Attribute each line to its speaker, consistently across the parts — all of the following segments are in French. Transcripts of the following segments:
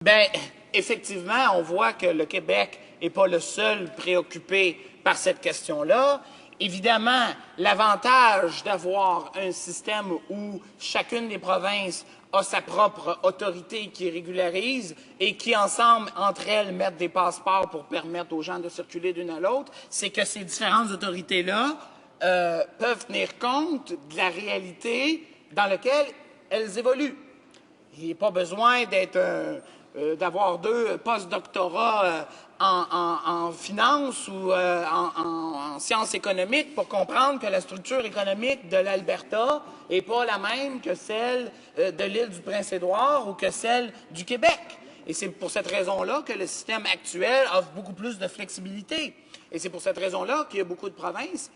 Speaker 1: Bien, effectivement, on voit que le Québec n'est pas le seul préoccupé par cette question-là. Évidemment, l'avantage d'avoir un système où chacune des provinces a sa propre autorité qui régularise et qui, ensemble, entre elles, mettent des passeports pour permettre aux gens de circuler d'une à l'autre, c'est que ces différentes autorités-là peuvent tenir compte de la réalité dans laquelle elles évoluent. Il n'y a pas besoin d'avoir 2 post-doctorats en finance ou en sciences économiques pour comprendre que la structure économique de l'Alberta n'est pas la même que celle de l'île du Prince-Édouard ou que celle du Québec. Et c'est pour cette raison-là que le système actuel offre beaucoup plus de flexibilité. Et c'est pour cette raison-là qu'il y a beaucoup de provinces,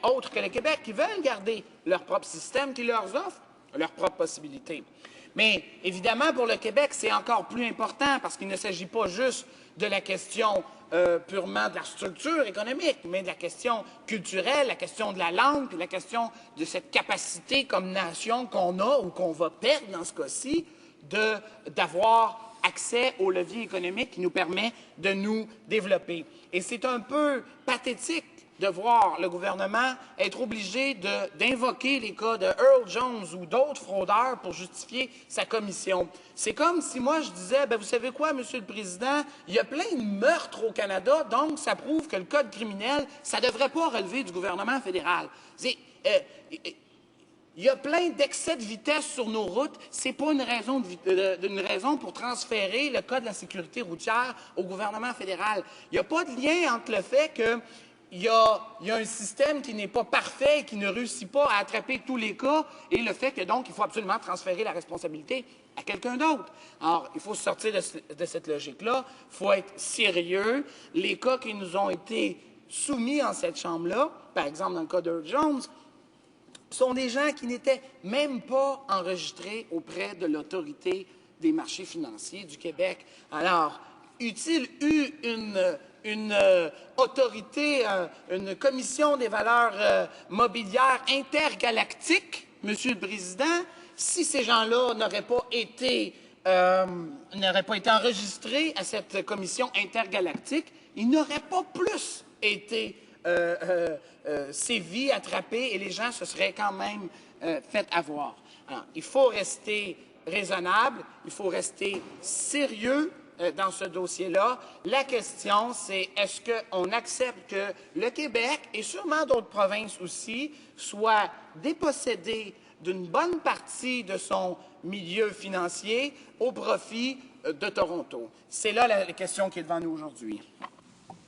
Speaker 1: autres que le Québec, qui veulent garder leur propre système, qui leur offre leurs propres possibilités. Mais évidemment, pour le Québec, c'est encore plus important parce qu'il ne s'agit pas juste de la question purement de la structure économique, mais de la question culturelle, la question de la langue, puis la question de cette capacité comme nation qu'on a ou qu'on va perdre dans ce cas-ci d'avoir accès au levier économique qui nous permet de nous développer. Et c'est un peu pathétique de voir le gouvernement être obligé d'invoquer les cas de Earl Jones ou d'autres fraudeurs pour justifier sa commission. C'est comme si moi je disais, bien, vous savez quoi, Monsieur le Président, il y a plein de meurtres au Canada, donc ça prouve que le code criminel, ça ne devrait pas relever du gouvernement fédéral. Il y a plein d'excès de vitesse sur nos routes. Ce n'est pas une raison pour transférer le code de la sécurité routière au gouvernement fédéral. Il n'y a pas de lien entre le fait qu'il y a un système qui n'est pas parfait et qui ne réussit pas à attraper tous les cas et le fait que donc il faut absolument transférer la responsabilité à quelqu'un d'autre. Alors, il faut sortir de cette logique-là. Il faut être sérieux. Les cas qui nous ont été soumis en cette Chambre-là, par exemple dans le cas d'Earl Jones, sont des gens qui n'étaient même pas enregistrés auprès de l'Autorité des marchés financiers du Québec. Alors, eût-il eu une autorité, une commission des valeurs mobilières intergalactique, Monsieur le Président, si ces gens-là n'auraient pas été enregistrés à cette commission intergalactique, ils n'auraient pas plus été sévis, attrapés, et les gens se seraient quand même fait avoir. Alors, il faut rester raisonnable, il faut rester sérieux dans ce dossier-là. La question, c'est est-ce qu'on accepte que le Québec, et sûrement d'autres provinces aussi, soient dépossédés d'une bonne partie de son milieu financier au profit de Toronto? C'est là la question qui est devant nous aujourd'hui.